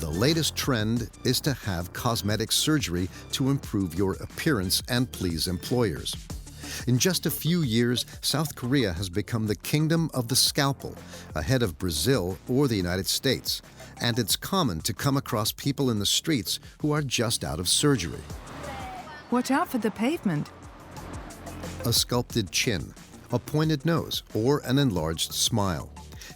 The latest trend is to have cosmetic surgery to improve your appearance and please employers. In just a few years, South Korea has become the kingdom of the scalpel, ahead of Brazil or the United States. And it's common to come across people in the streets who are just out of surgery. Watch out for the pavement. A sculpted chin, a pointed nose, or an enlarged smile.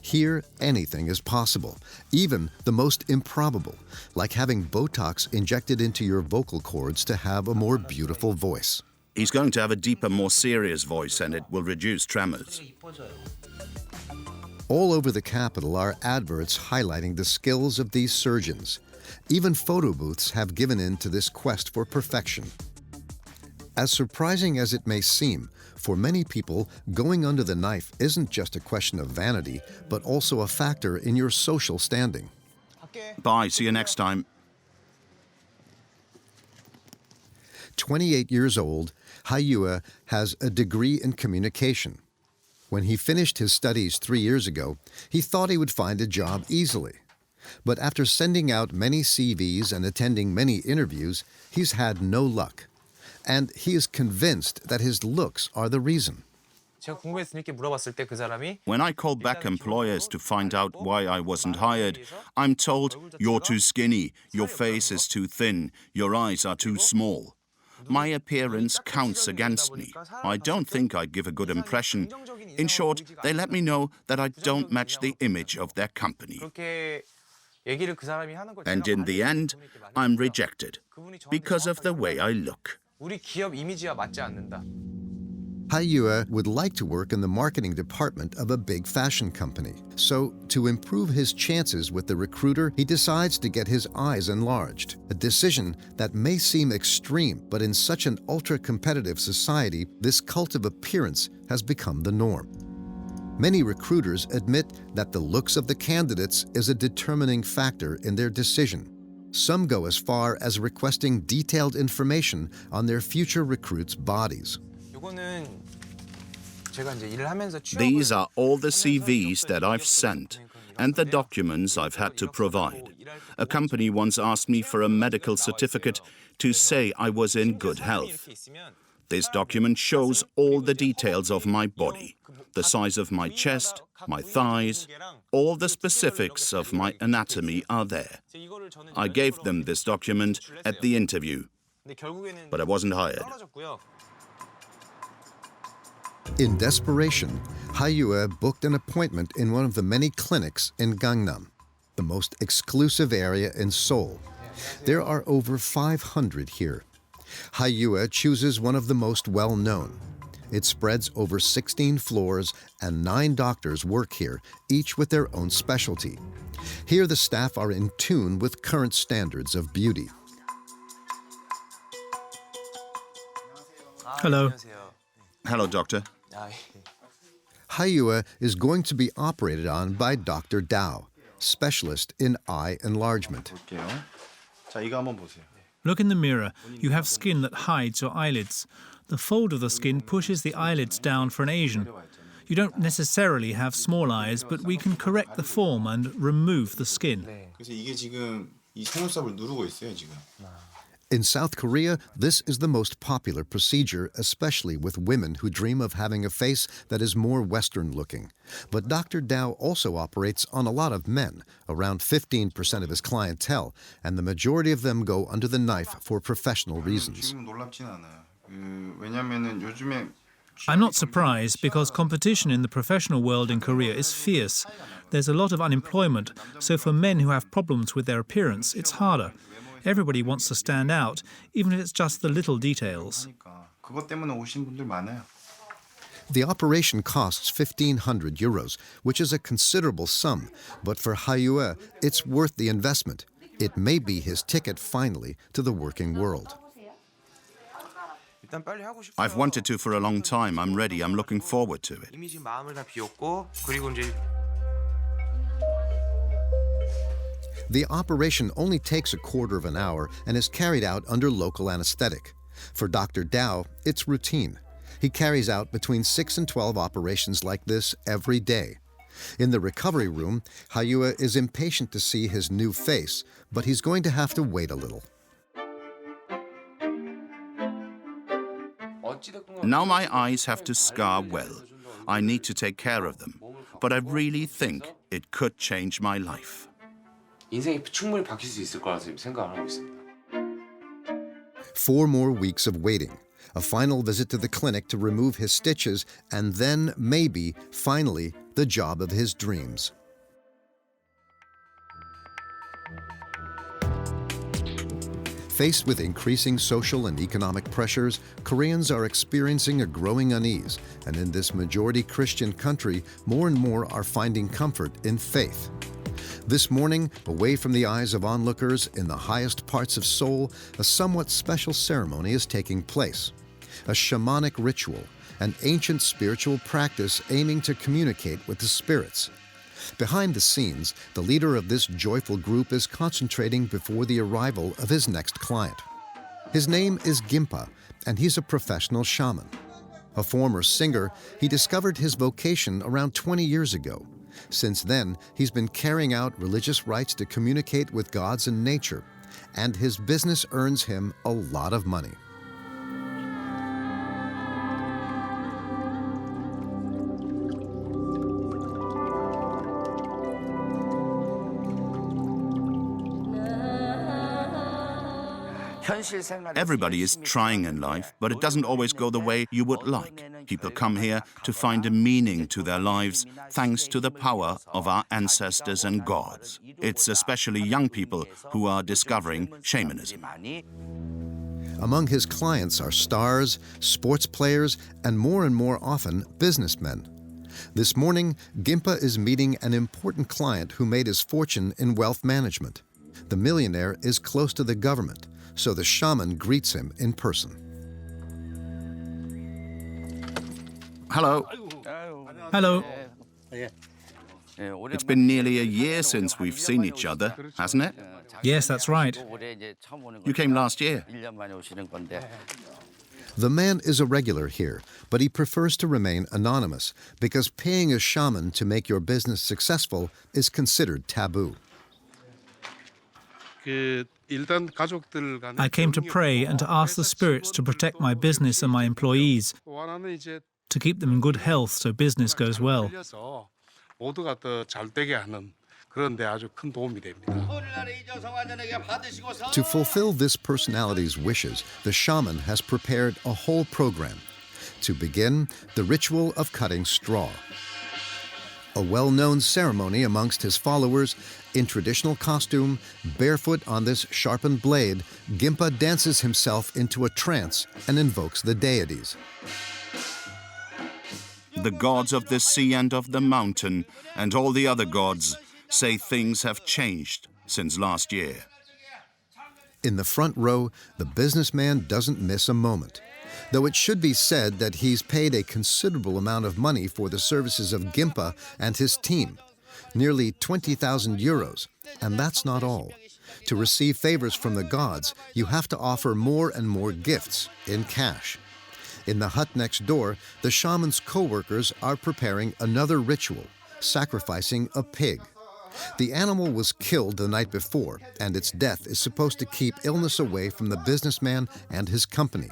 Here, anything is possible, even the most improbable, like having Botox injected into your vocal cords to have a more beautiful voice. He's going to have a deeper, more serious voice, and it will reduce tremors. All over the capital are adverts highlighting the skills of these surgeons. Even photo booths have given in to this quest for perfection. As surprising as it may seem, for many people, going under the knife isn't just a question of vanity, but also a factor in your social standing. Bye, see you next time. 28 years old, Haiyue has a degree in communication. When he finished his studies 3 years ago, he thought he would find a job easily. But after sending out many CVs and attending many interviews, he's had no luck. And he is convinced that his looks are the reason. When I call back employers to find out why I wasn't hired, I'm told, "You're too skinny, your face is too thin, your eyes are too small." My appearance counts against me. I don't think I give a good impression. In short, they let me know that I don't match the image of their company. And in the end, I'm rejected because of the way I look. Haiyue would like to work in the marketing department of a big fashion company. So, to improve his chances with the recruiter, he decides to get his eyes enlarged. A decision that may seem extreme, but in such an ultra-competitive society, this cult of appearance has become the norm. Many recruiters admit that the looks of the candidates is a determining factor in their decision. Some go as far as requesting detailed information on their future recruits' bodies. These are all the CVs that I've sent and the documents I've had to provide. A company once asked me for a medical certificate to say I was in good health. This document shows all the details of my body, the size of my chest, my thighs, all the specifics of my anatomy are there. I gave them this document at the interview, but I wasn't hired. In desperation, Haiyue booked an appointment in one of the many clinics in Gangnam, the most exclusive area in Seoul. There are over 500 here. Haiyue chooses one of the most well-known. It spreads over 16 floors and 9 doctors work here, each with their own specialty. Here the staff are in tune with current standards of beauty. Hello. Hello, doctor. Haiyue is going to be operated on by Dr. Dao, specialist in eye enlargement. Look in the mirror. You have skin that hides your eyelids. The fold of the skin pushes the eyelids down for an Asian. You don't necessarily have small eyes, but we can correct the form and remove the skin. In South Korea, this is the most popular procedure, especially with women who dream of having a face that is more Western-looking. But Dr. Dao also operates on a lot of men, around 15% of his clientele, and the majority of them go under the knife for professional reasons. I'm not surprised because competition in the professional world in Korea is fierce. There's a lot of unemployment, so for men who have problems with their appearance, it's harder. Everybody wants to stand out, even if it's just the little details. The operation costs 1,500 euros, which is a considerable sum, but for Haiyue, it's worth the investment. It may be his ticket, finally, to the working world. I've wanted to for a long time. I'm ready. I'm looking forward to it. The operation only takes a quarter of an hour and is carried out under local anesthetic. For Dr. Dao, it's routine. He carries out between 6 and 12 operations like this every day. In the recovery room, Hayue is impatient to see his new face, but he's going to have to wait a little. Now my eyes have to scar well. I need to take care of them. But I really think it could change my life. 인생이 충분히 바뀔 수 있을 거라서 지금 생각을 하고 있습니다. 4 more weeks of waiting, a final visit to the clinic to remove his stitches, and then maybe, finally, the job of his dreams. Faced with increasing social and economic pressures, Koreans are experiencing a growing unease, and in this majority Christian country, more and more are finding comfort in faith. This morning, away from the eyes of onlookers in the highest parts of Seoul, a somewhat special ceremony is taking place. A shamanic ritual, an ancient spiritual practice aiming to communicate with the spirits. Behind the scenes, the leader of this joyful group is concentrating before the arrival of his next client. His name is Gimpa, and he's a professional shaman. A former singer, he discovered his vocation around 20 years ago. Since then, he's been carrying out religious rites to communicate with gods and nature, and his business earns him a lot of money. Everybody is trying in life, but it doesn't always go the way you would like. People come here to find a meaning to their lives thanks to the power of our ancestors and gods. It's especially young people who are discovering shamanism. Among his clients are stars, sports players, and more often businessmen. This morning, Gimpa is meeting an important client who made his fortune in wealth management. The millionaire is close to the government, so the shaman greets him in person. Hello. Hello. It's been nearly a year since we've seen each other, hasn't it? Yes, that's right. You came last year. The man is a regular here, but he prefers to remain anonymous because paying a shaman to make your business successful is considered taboo. I came to pray and to ask the spirits to protect my business and my employees, to keep them in good health so business goes well. To fulfill this personality's wishes, the shaman has prepared a whole program. To begin, the ritual of cutting straw. A well-known ceremony amongst his followers, in traditional costume, barefoot on this sharpened blade, Gimpa dances himself into a trance and invokes the deities. The gods of the sea and of the mountain, and all the other gods, say things have changed since last year. In the front row, the businessman doesn't miss a moment. Though it should be said that he's paid a considerable amount of money for the services of Gimpa and his team, nearly 20,000 euros, and that's not all. To receive favors from the gods, you have to offer more and more gifts in cash. In the hut next door, the shaman's co-workers are preparing another ritual, sacrificing a pig. The animal was killed the night before, and its death is supposed to keep illness away from the businessman and his company.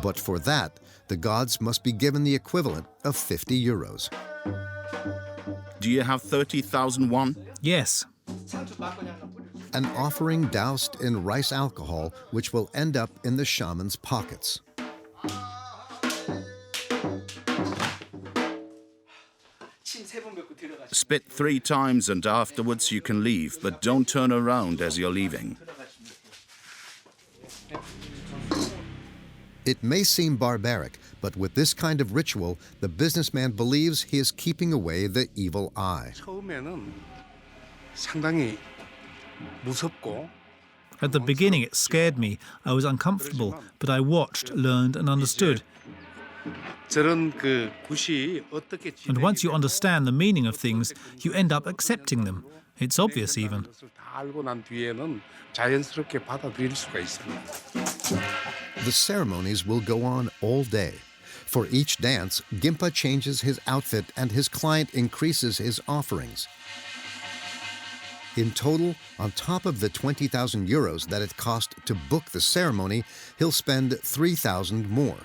But for that, the gods must be given the equivalent of 50 euros. Do you have 30,000 won? Yes. An offering doused in rice alcohol, which will end up in the shaman's pockets. Spit 3 times and afterwards you can leave, but don't turn around as you're leaving. It may seem barbaric, but with this kind of ritual, the businessman believes he is keeping away the evil eye. At the beginning, it scared me. I was uncomfortable, but I watched, learned, and understood. And once you understand the meaning of things, you end up accepting them. It's obvious even. The ceremonies will go on all day. For each dance, Gimpa changes his outfit and his client increases his offerings. In total, on top of the 20,000 euros that it cost to book the ceremony, he'll spend 3,000 more.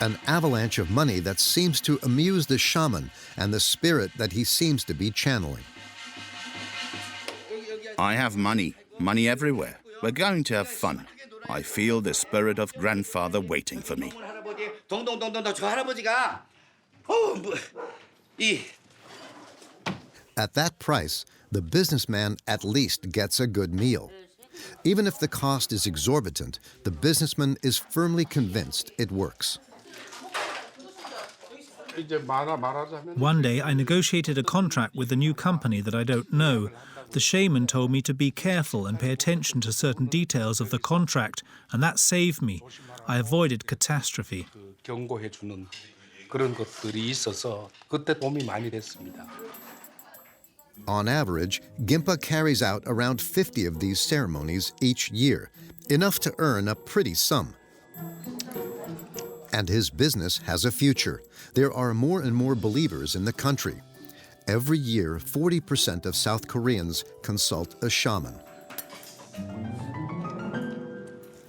An avalanche of money that seems to amuse the shaman and the spirit that he seems to be channeling. I have money everywhere. We're going to have fun. I feel the spirit of grandfather waiting for me. At that price, the businessman at least gets a good meal. Even if the cost is exorbitant, the businessman is firmly convinced it works. One day I negotiated a contract with a new company that I don't know. The shaman told me to be careful and pay attention to certain details of the contract, and that saved me. I avoided catastrophe. On average, Gimpa carries out around 50 of these ceremonies each year, enough to earn a pretty sum. And his business has a future. There are more and more believers in the country. Every year, 40% of South Koreans consult a shaman.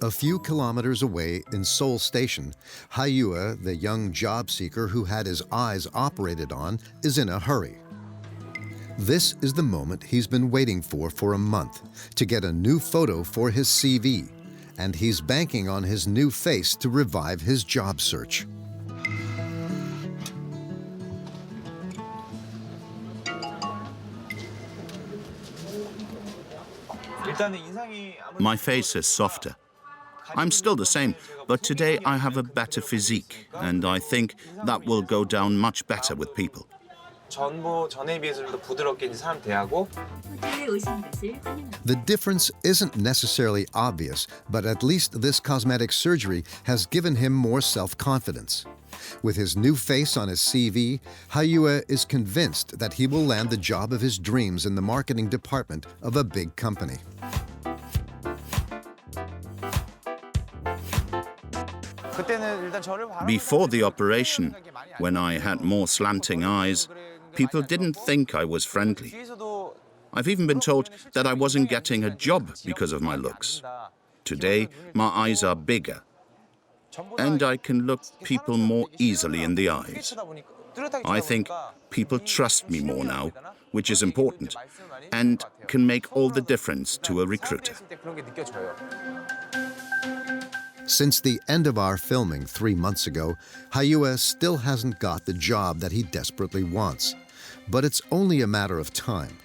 A few kilometers away in Seoul Station, Hayua, the young job seeker who had his eyes operated on, is in a hurry. This is the moment he's been waiting for a month, to get a new photo for his CV, and he's banking on his new face to revive his job search. My face is softer. I'm still the same, but today I have a better physique, and I think that will go down much better with people. The difference isn't necessarily obvious, but at least this cosmetic surgery has given him more self-confidence. With his new face on his CV, Hayua is convinced that he will land the job of his dreams in the marketing department of a big company. Before the operation, when I had more slanting eyes, people didn't think I was friendly. I've even been told that I wasn't getting a job because of my looks. Today, my eyes are bigger, and I can look people more easily in the eyes. I think people trust me more now, which is important, and can make all the difference to a recruiter. Since the end of our filming 3 months ago, Hayua still hasn't got the job that he desperately wants. But it's only a matter of time.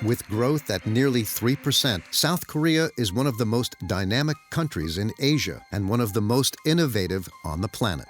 With growth at nearly 3%, South Korea is one of the most dynamic countries in Asia and one of the most innovative on the planet.